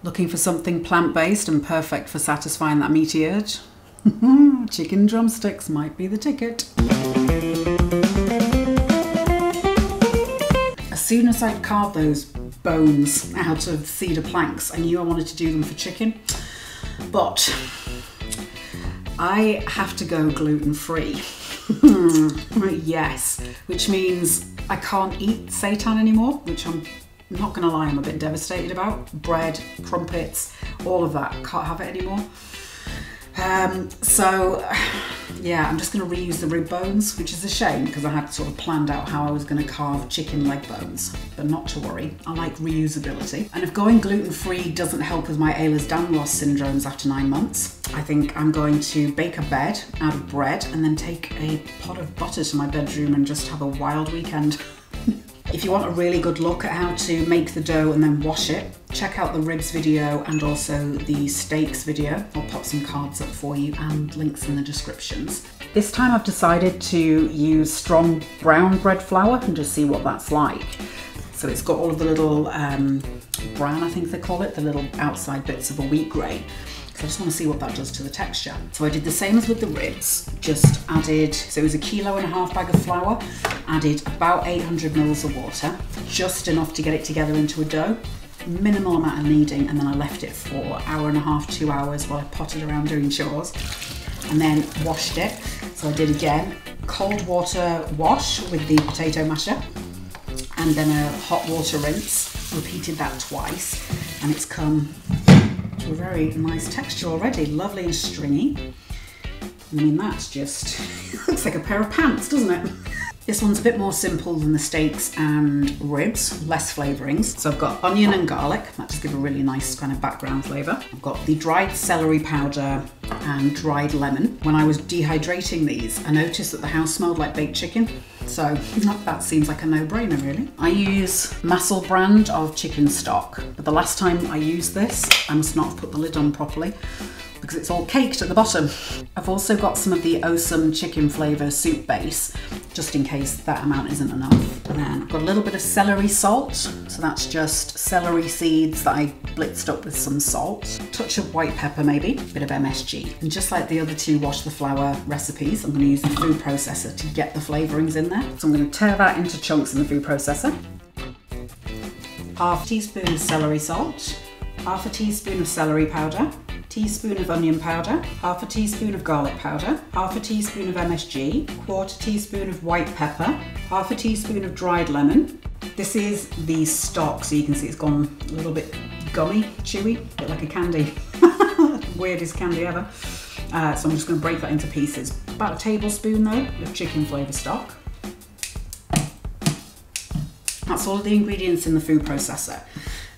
Looking for something plant-based and perfect for satisfying that meaty urge? Chicken drumsticks might be the ticket. As soon as I'd carved those bones out of cedar planks, I knew I wanted to do them for chicken, but I have to go gluten-free. Yes, which means I can't eat seitan anymore, which I'm not gonna lie, I'm a bit devastated about. Bread, crumpets, all of that, can't have it anymore. So yeah, I'm just gonna reuse the rib bones, which is a shame because I had sort of planned out how I was gonna carve chicken leg bones, but not to worry, I like reusability. And if going gluten-free doesn't help with my Ehlers-Danlos syndromes after 9 months, I think I'm going to bake a bed out of bread and then take a pot of butter to my bedroom and just have a wild weekend. If you want a really good look at how to make the dough and then wash it, check out the ribs video and also the steaks video. I'll pop some cards up for you and links in the descriptions. This time I've decided to use strong brown bread flour and just see what that's like. So it's got all of the little bran, I think they call it, the little outside bits of a wheat grain. So I just want to see what that does to the texture. So I did the same as with the ribs, just added, so it was 1.5 kg bag of flour, added about 800 mils of water, just enough to get it together into a dough, minimal amount of kneading, and then I left it for 1.5 hours, 2 hours while I potted around doing chores, and then washed it. So I did again, cold water wash with the potato masher, and then a hot water rinse, repeated that twice, and it's come to a very nice texture already, lovely and stringy. I mean, that's just, looks like a pair of pants, doesn't it? This one's a bit more simple than the steaks and ribs, less flavourings. So I've got onion and garlic, that just give a really nice kind of background flavour. I've got the dried celery powder and dried lemon. When I was dehydrating these, I noticed that the house smelled like baked chicken. So that seems like a no-brainer really. I use Massel brand of chicken stock, but the last time I used this, I must not have put the lid on properly because it's all caked at the bottom. I've also got some of the Awesome chicken flavour soup base, just in case that amount isn't enough. And then I've got a little bit of celery salt, so that's just celery seeds that I blitzed up with some salt. Touch of white pepper maybe, bit of MSG. And just like the other two wash the flour recipes, I'm going to use the food processor to get the flavourings in there. So I'm going to tear that into chunks in the food processor. 1/2 teaspoon of celery salt, 1/2 teaspoon of celery powder, teaspoon of onion powder, 1/2 teaspoon of garlic powder, 1/2 teaspoon of MSG, 1/4 teaspoon of white pepper, 1/2 teaspoon of dried lemon. This is the stock, so you can see it's gone a little bit gummy, chewy, a bit like a candy. Weirdest candy ever. So I'm just going to break that into pieces. About a tablespoon though of chicken flavour stock. That's all of the ingredients in the food processor.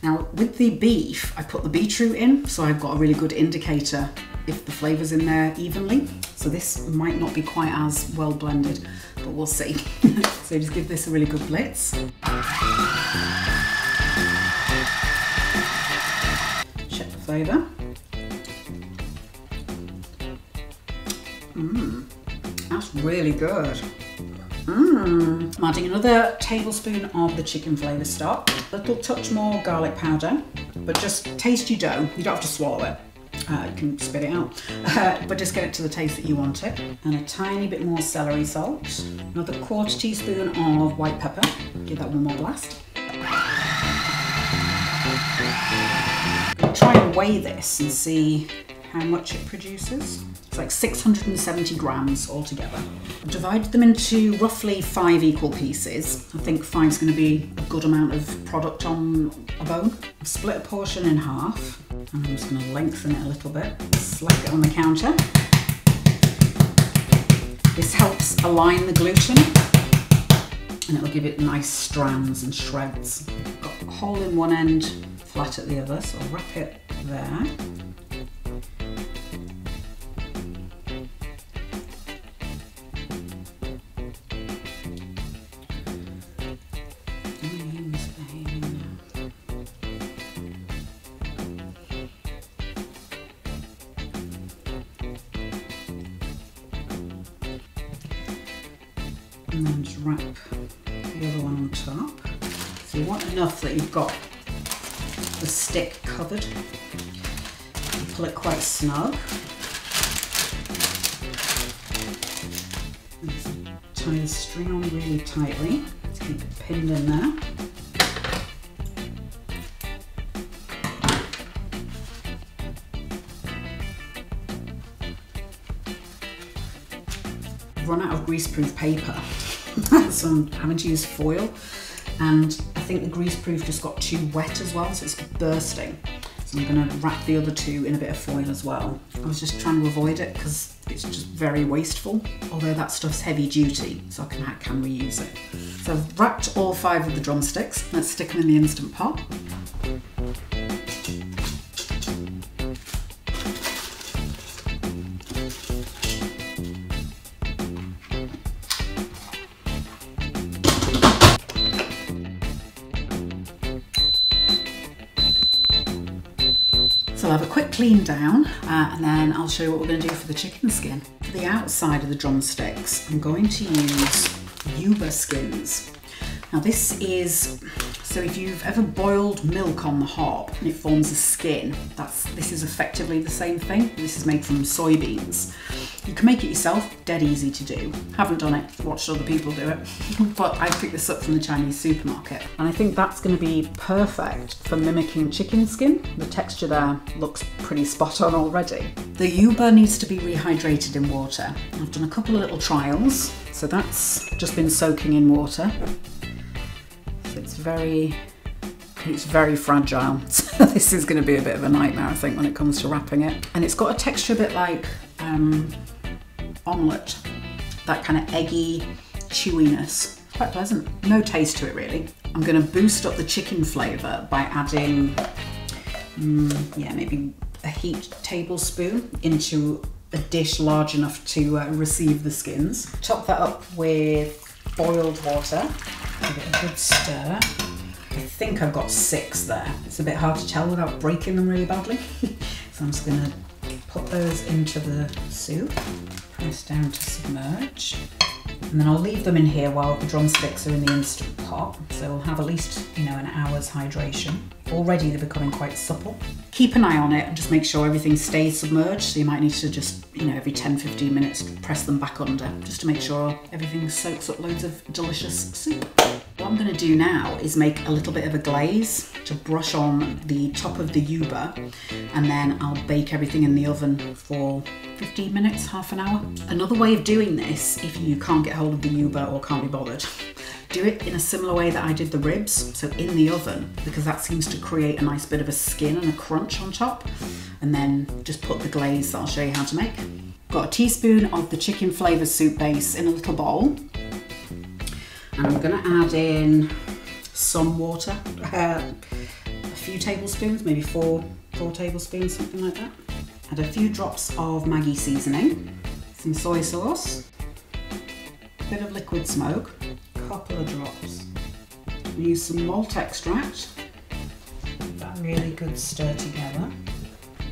Now with the beef, I put the beetroot in, so I've got a really good indicator if the flavour's in there evenly. So this might not be quite as well blended, but we'll see. So just give this a really good blitz. Check the flavour. That's really good. I'm adding another tablespoon of the chicken flavour stock, a little touch more garlic powder, but just taste your dough. You don't have to swallow it. You can spit it out, but just get it to the taste that you want it. And a tiny bit more celery salt, another 1/4 teaspoon of white pepper. Give that one more blast. I'm going to try and weigh this and see how much it produces. It's like 670 grams altogether. I've divided them into roughly 5 equal pieces. I think 5 is going to be a good amount of product on a bone. I've split a portion in half, and I'm just going to lengthen it a little bit, slap it on the counter. This helps align the gluten, and it'll give it nice strands and shreds. Got a hole in one end, flat at the other, so I'll wrap it there. And then just wrap the other one on top. So you want enough that you've got the stick covered. Pull it quite snug. Tie the string on really tightly to keep it pinned in there. I've run out of greaseproof paper, so I'm having to use foil, and I think the greaseproof just got too wet as well, so it's bursting. So I'm going to wrap the other two in a bit of foil as well. I was just trying to avoid it because it's just very wasteful, although that stuff's heavy duty, so I can reuse it. So I've wrapped all 5 of the drumsticks. Let's stick them in the Instant Pot. So I'll have a quick clean down and then I'll show you what we're going to do for the chicken skin. For the outside of the drumsticks, I'm going to use Yuba skins. Now this is, so if you've ever boiled milk on the hob and it forms a skin, this is effectively the same thing. This is made from soybeans. You can make it yourself, dead easy to do. Haven't done it, watched other people do it, but I picked this up from the Chinese supermarket. And I think that's going to be perfect for mimicking chicken skin. The texture there looks pretty spot on already. The Yuba needs to be rehydrated in water. I've done a couple of little trials. So that's just been soaking in water. So it's very fragile. So this is going to be a bit of a nightmare, I think, when it comes to wrapping it. And it's got a texture a bit like omelette, that kind of eggy chewiness. Quite pleasant. No taste to it really. I'm going to boost up the chicken flavour by adding, maybe a heaped tablespoon into a dish large enough to receive the skins. Top that up with boiled water. Give it a good stir. I think I've got 6 there. It's a bit hard to tell without breaking them really badly. So I'm just going to put those into the soup, press down to submerge, and then I'll leave them in here while the drumsticks are in the Instant Pot. So we'll have at least, an hour's hydration. Already they're becoming quite supple. Keep an eye on it and just make sure everything stays submerged. So you might need to just, every 10-15 minutes press them back under just to make sure everything soaks up loads of delicious soup. What I'm going to do now is make a little bit of a glaze to brush on the top of the Yuba, and then I'll bake everything in the oven for 15 minutes, half an hour. Another way of doing this, if you can't get hold of the Yuba or can't be bothered, do it in a similar way that I did the ribs, so in the oven, because that seems to create a nice bit of a skin and a crunch on top, and then just put the glaze that I'll show you how to make. Got a teaspoon of the chicken flavour soup base in a little bowl, and I'm going to add in some water, a few tablespoons, maybe four tablespoons, something like that. Add a few drops of Maggi seasoning, some soy sauce, a bit of liquid smoke, couple of drops. Use some malt extract. Give that a really good stir together.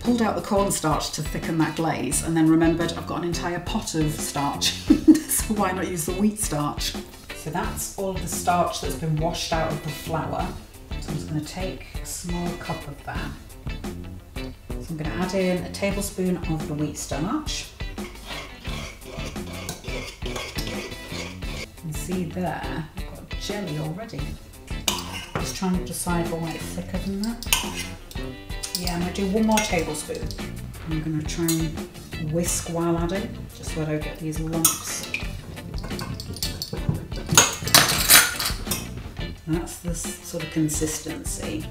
Pulled out the cornstarch to thicken that glaze, and then remembered I've got an entire pot of starch, so why not use the wheat starch? So that's all of the starch that's been washed out of the flour. So I'm just going to take a small cup of that. So I'm going to add in a tablespoon of the wheat starch. See there, I've got jelly already. Just trying to decide why it's thicker than that. Yeah, I'm going to do 1 more tablespoon. I'm going to try and whisk while adding, just so I don't get these lumps. That's the sort of consistency.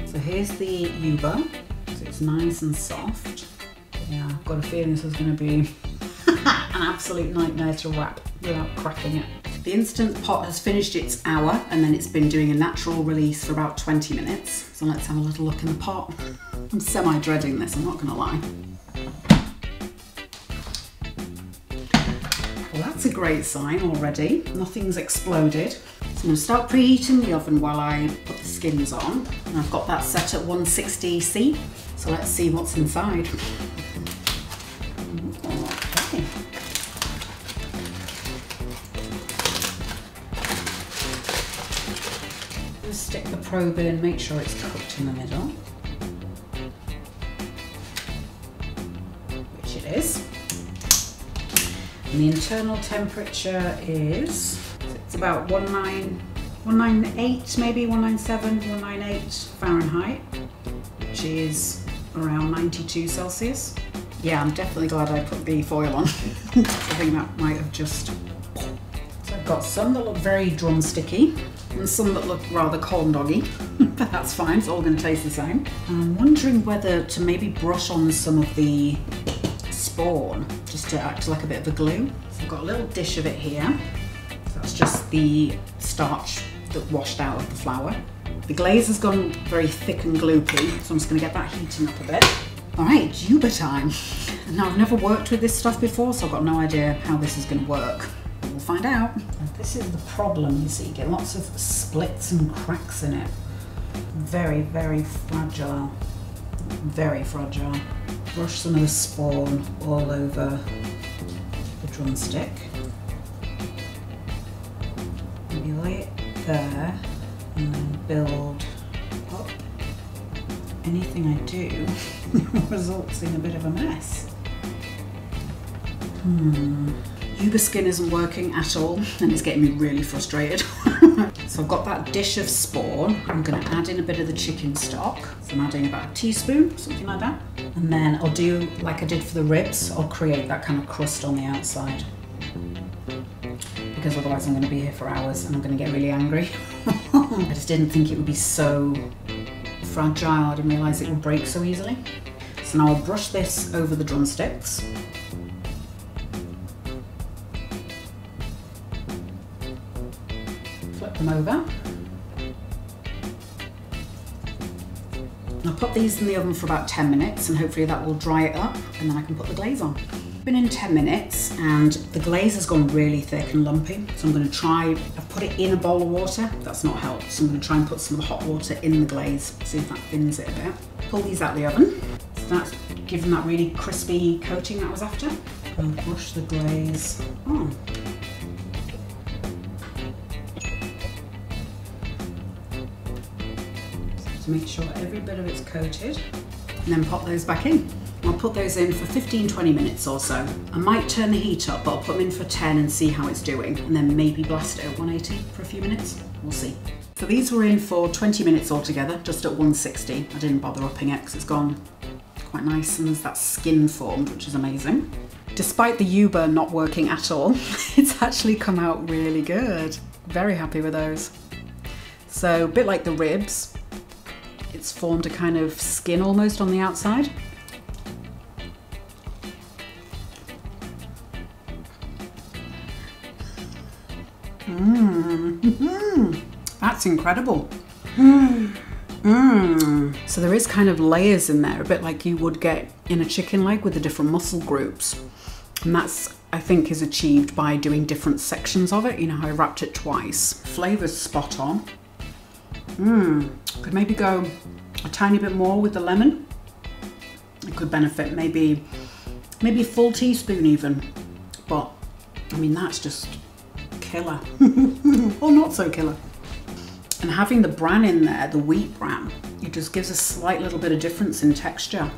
So here's the Yuba, so it's nice and soft. Yeah, I've got a feeling this is going to be an absolute nightmare to wrap without cracking it. The Instant Pot has finished its hour, and then it's been doing a natural release for about 20 minutes. So let's have a little look in the pot. I'm semi-dreading this, I'm not going to lie. Well, that's a great sign already. Nothing's exploded. So I'm going to start preheating the oven while I put the skins on. And I've got that set at 160°C. So let's see what's inside. Okay. Just stick the probe in, make sure it's cooked in the middle, which it is. And the internal temperature is, it's about 198, maybe 197, 198 Fahrenheit, which is around 92 Celsius. Yeah, I'm definitely glad I put the foil on. I think that might have just... So I've got some that look very drumsticky and some that look rather corn doggy, but that's fine, it's all going to taste the same. I'm wondering whether to maybe brush on some of the spawn just to act like a bit of a glue. So I've got a little dish of it here. So that's just the starch that washed out of the flour. The glaze has gone very thick and gloopy, so I'm just going to get that heating up a bit. All right, Yuba time. Now, I've never worked with this stuff before, so I've got no idea how this is going to work. But we'll find out. This is the problem, you see. You get lots of splits and cracks in it. Very, very fragile. Very fragile. Brush some of the spawn all over the drumstick. Maybe lay it there and then build up. Anything I do results in a bit of a mess. Yuba skin isn't working at all and it's getting me really frustrated. So I've got that dish of spawn. I'm going to add in a bit of the chicken stock. So I'm adding about a teaspoon, something like that. And then I'll do like I did for the ribs. I'll create that kind of crust on the outside. Because otherwise I'm going to be here for hours and I'm going to get really angry. I just didn't think it would be so fragile. I didn't realise it would break so easily. So now I'll brush this over the drumsticks. Flip them over. I'll put these in the oven for about 10 minutes and hopefully that will dry it up and then I can put the glaze on. Been in 10 minutes and the glaze has gone really thick and lumpy, so I'm going to try, I've put it in a bowl of water, that's not helped, so I'm going to try and put some of the hot water in the glaze, see if that thins it a bit. Pull these out of the oven, so that's given that really crispy coating that I was after. I'll brush the glaze on. To make sure every bit of it's coated, and then pop those back in. I'll put those in for 15-20 minutes or so. I might turn the heat up, but I'll put them in for 10 and see how it's doing, and then maybe blast it at 180 for a few minutes. We'll see. So these were in for 20 minutes altogether, just at 160. I didn't bother upping it because it's gone quite nice and there's that skin formed, which is amazing. Despite the Yuba not working at all, it's actually come out really good. Very happy with those. So a bit like the ribs, it's formed a kind of skin almost on the outside. That's incredible. So there is kind of layers in there, a bit like you would get in a chicken leg with the different muscle groups. And that's, I think, is achieved by doing different sections of it. You know how I wrapped it twice. Flavor's spot on. Could maybe go a tiny bit more with the lemon. It could benefit maybe a full teaspoon even. But I mean, that's just killer. Or not so killer. And having the bran in there, the wheat bran, it just gives a slight little bit of difference in texture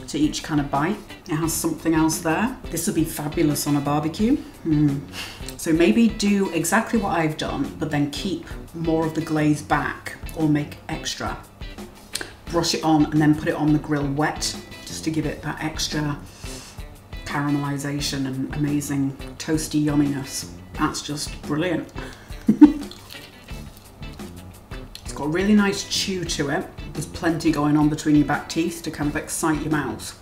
to each kind of bite. It has something else there. This would be fabulous on a barbecue. So maybe do exactly what I've done, but then keep more of the glaze back or make extra. Brush it on and then put it on the grill wet, just to give it that extra caramelization and amazing toasty yumminess. That's just brilliant. It's got a really nice chew to it. There's plenty going on between your back teeth to kind of excite your mouth.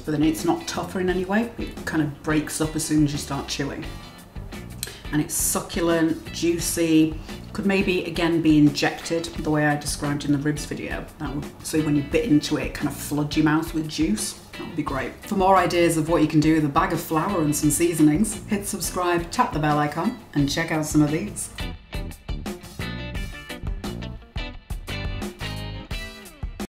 But then it's not tougher in any way. It kind of breaks up as soon as you start chewing. And it's succulent, juicy. Could maybe again be injected the way I described in the ribs video. That would, so when you bit into it, kind of flood your mouth with juice. That would be great. For more ideas of what you can do with a bag of flour and some seasonings, hit subscribe, tap the bell icon, and check out some of these.